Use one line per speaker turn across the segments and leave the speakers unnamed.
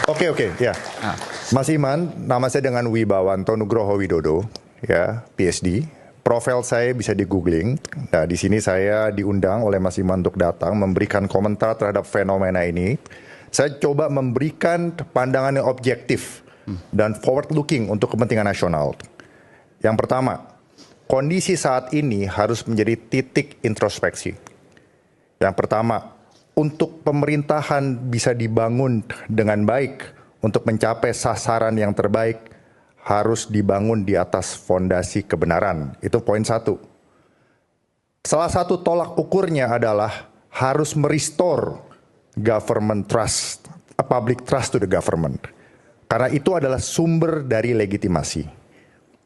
Oke, ya. Mas Iman, nama saya dengan Wibawanto Nugroho Widodo, ya, PhD. Profil saya bisa di googling. Nah, di sini saya diundang oleh Mas Iman untuk datang memberikan komentar terhadap fenomena ini. Saya coba memberikan pandangan yang objektif dan forward looking untuk kepentingan nasional. Yang pertama, kondisi saat ini harus menjadi titik introspeksi. Yang pertama, untuk pemerintahan bisa dibangun dengan baik untuk mencapai sasaran yang terbaik harus dibangun di atas fondasi kebenaran. Itu poin satu. Salah satu tolak ukurnya adalah harus merestore government trust, public trust to the government. Karena itu adalah sumber dari legitimasi.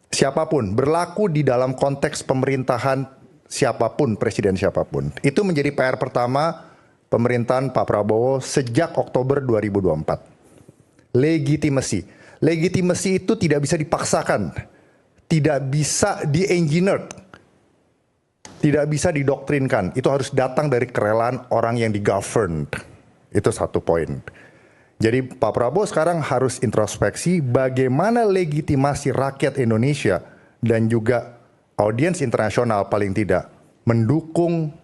Siapapun berlaku di dalam konteks pemerintahan siapapun, presiden siapapun. Itu menjadi PR pertama pemerintahan Pak Prabowo sejak Oktober 2024. Legitimasi. Legitimasi itu tidak bisa dipaksakan. Tidak bisa di-engineered. Tidak bisa didoktrinkan. Itu harus datang dari kerelaan orang yang di-governed. Itu satu poin. Jadi Pak Prabowo sekarang harus introspeksi bagaimana legitimasi rakyat Indonesia dan juga audiens internasional paling tidak mendukung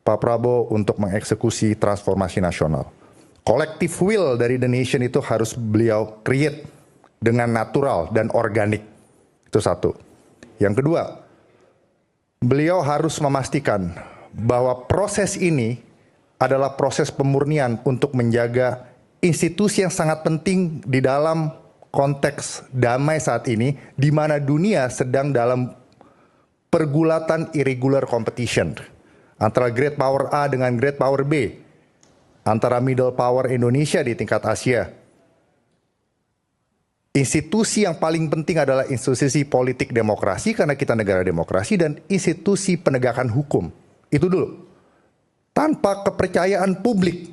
Pak Prabowo untuk mengeksekusi transformasi nasional. Collective will dari the nation itu harus beliau create dengan natural dan organik. Itu satu. Yang kedua, beliau harus memastikan bahwa proses ini adalah proses pemurnian untuk menjaga institusi yang sangat penting di dalam konteks damai saat ini, di mana dunia sedang dalam pergulatan irregular competition antara great power A dengan great power B, antara middle power Indonesia di tingkat Asia. Institusi yang paling penting adalah institusi politik demokrasi karena kita negara demokrasi dan institusi penegakan hukum. Itu dulu. Tanpa kepercayaan publik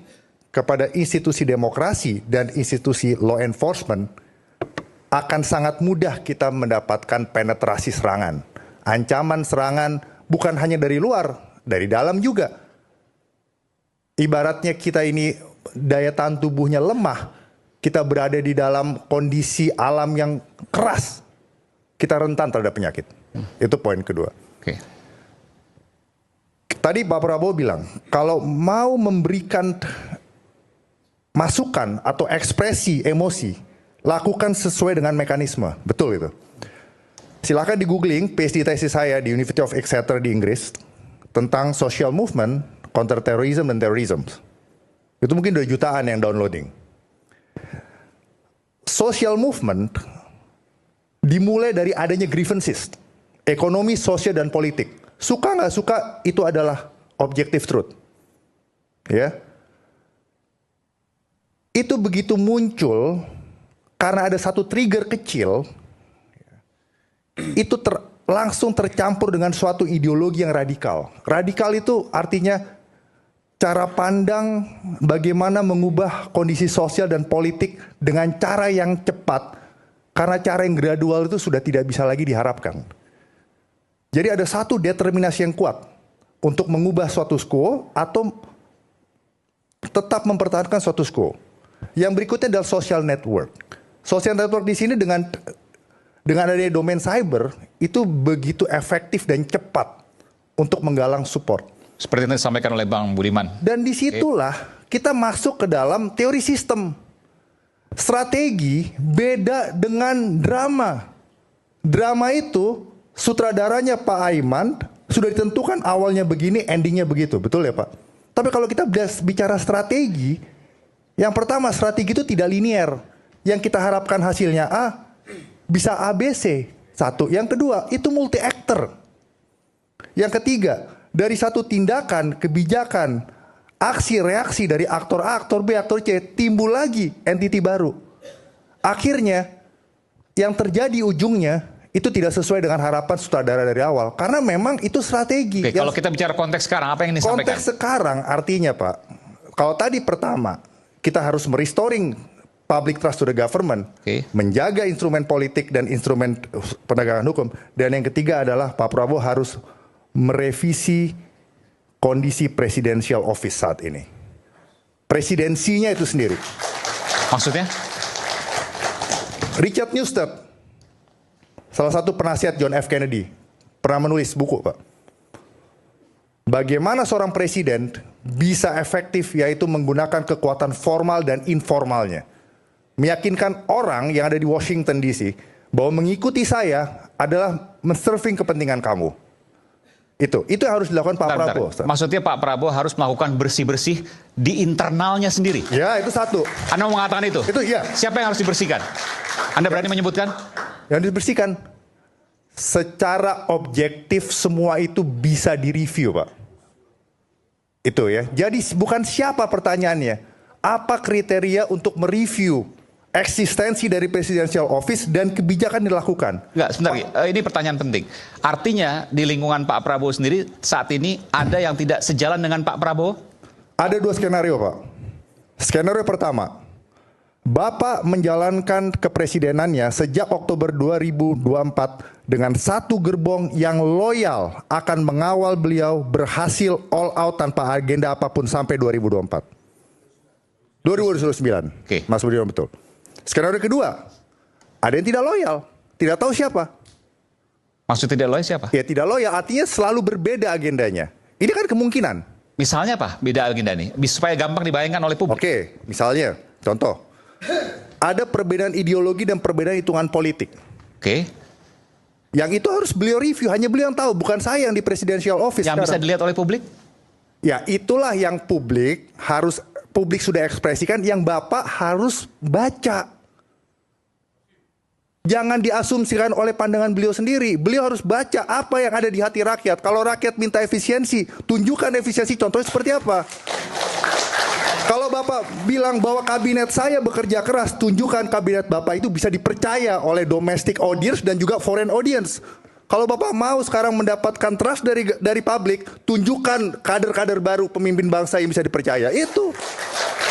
kepada institusi demokrasi dan institusi law enforcement, akan sangat mudah kita mendapatkan penetrasi serangan. Ancaman serangan bukan hanya dari luar, dari dalam juga. Ibaratnya kita ini daya tahan tubuhnya lemah, kita berada di dalam kondisi alam yang keras, kita rentan terhadap penyakit. Itu poin kedua. Tadi Pak Prabowo bilang, kalau mau memberikan masukan atau ekspresi emosi, lakukan sesuai dengan mekanisme. Betul itu. Silakan di googling PhD tesis saya di University of Exeter di Inggris tentang social movement, counterterrorism dan terrorism. Itu mungkin 2 jutaan yang downloading. Social movement dimulai dari adanya grievances, ekonomi, sosial dan politik. Suka nggak suka itu adalah objective truth. Ya. Itu begitu muncul karena ada satu trigger kecil, itu langsung tercampur dengan suatu ideologi yang radikal. Radikal itu artinya cara pandang bagaimana mengubah kondisi sosial dan politik dengan cara yang cepat, karena cara yang gradual itu sudah tidak bisa lagi diharapkan. Jadi ada satu determinasi yang kuat untuk mengubah status quo atau tetap mempertahankan status quo. Yang berikutnya adalah social network. Social network di sini dengan adanya domain cyber itu begitu efektif dan cepat untuk menggalang support.
Seperti yang disampaikan oleh Bang Budiman.
Dan disitulah kita masuk ke dalam teori sistem. Strategi beda dengan drama. Drama itu sutradaranya Pak Aiman sudah ditentukan awalnya begini, endingnya begitu. Betul ya Pak? Tapi kalau kita bicara strategi, yang pertama strategi itu tidak linear. Yang kita harapkan hasilnya A, bisa ABC. Satu. Yang kedua, itu multi actor. Yang ketiga, dari satu tindakan, kebijakan, aksi, reaksi dari aktor A, aktor B, aktor C, timbul lagi entiti baru. Akhirnya, yang terjadi ujungnya, itu tidak sesuai dengan harapan sutradara dari awal. Karena memang itu strategi.
Oke, kalau kita bicara konteks sekarang, apa yang disampaikan?
Konteks sekarang artinya Pak, kalau tadi pertama, kita harus merestoring public trust to the government, menjaga instrumen politik dan instrumen penegakan hukum. Dan yang ketiga adalah Pak Prabowo harus merevisi kondisi presidential office saat ini. Presidensinya itu sendiri.
Maksudnya?
Richard Newstead, salah satu penasihat John F. Kennedy, pernah menulis buku, Pak. Bagaimana seorang presiden bisa efektif, yaitu menggunakan kekuatan formal dan informalnya. Meyakinkan orang yang ada di Washington DC bahwa mengikuti saya adalah men-serving kepentingan kamu. Itu yang harus dilakukan Pak Prabowo.
Maksudnya Pak Prabowo harus melakukan bersih-bersih di internalnya sendiri.
Ya, itu satu.
Anda mau mengatakan itu?
Itu iya.
Siapa yang harus dibersihkan? Anda berani menyebutkan?
Yang dibersihkan secara objektif semua itu bisa direview, Pak. Itu ya. Jadi bukan siapa pertanyaannya, apa kriteria untuk mereview eksistensi dari presidential office dan kebijakan dilakukan.
Enggak, sebentar. Ini pertanyaan penting. Artinya di lingkungan Pak Prabowo sendiri saat ini ada yang tidak sejalan dengan Pak Prabowo?
Ada dua skenario, Pak. Skenario pertama, Bapak menjalankan kepresidenannya sejak Oktober 2024 dengan satu gerbong yang loyal akan mengawal beliau berhasil all out tanpa agenda apapun sampai 2024. 2029.
Oke.
Mas Budiman, betul. Skenario kedua, ada yang tidak loyal, tidak tahu siapa.
Maksud tidak loyal siapa?
Ya tidak loyal artinya selalu berbeda agendanya. Ini kan kemungkinan.
Misalnya apa beda agenda nih? Supaya gampang dibayangkan oleh publik.
Oke, misalnya, contoh. Ada perbedaan ideologi dan perbedaan hitungan politik.
Oke.
Yang itu harus beliau review, hanya beliau yang tahu, bukan saya yang di presidential office.
Yang bisa dilihat oleh publik?
Ya itulah yang publik sudah ekspresikan, yang Bapak harus baca. Jangan diasumsikan oleh pandangan beliau sendiri. Beliau harus baca apa yang ada di hati rakyat. Kalau rakyat minta efisiensi, tunjukkan efisiensi, contohnya seperti apa. Kalau Bapak bilang bahwa kabinet saya bekerja keras, tunjukkan kabinet Bapak itu bisa dipercaya oleh domestic audience dan juga foreign audience. Kalau Bapak mau sekarang mendapatkan trust dari publik, tunjukkan kader-kader baru pemimpin bangsa yang bisa dipercaya. Itu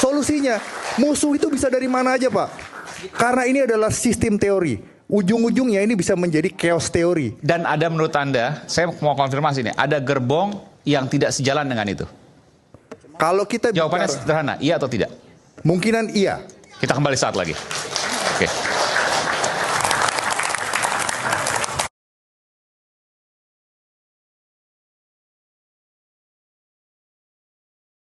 solusinya. Musuh itu bisa dari mana aja, Pak. Karena ini adalah sistem teori. Ujung-ujungnya ini bisa menjadi chaos teori.
Dan ada menurut Anda, saya mau konfirmasi nih, ada gerbong yang tidak sejalan dengan itu?
Kalau kita
jawabannya sederhana, iya atau tidak?
Kemungkinan iya.
Kita kembali saat lagi. Oke.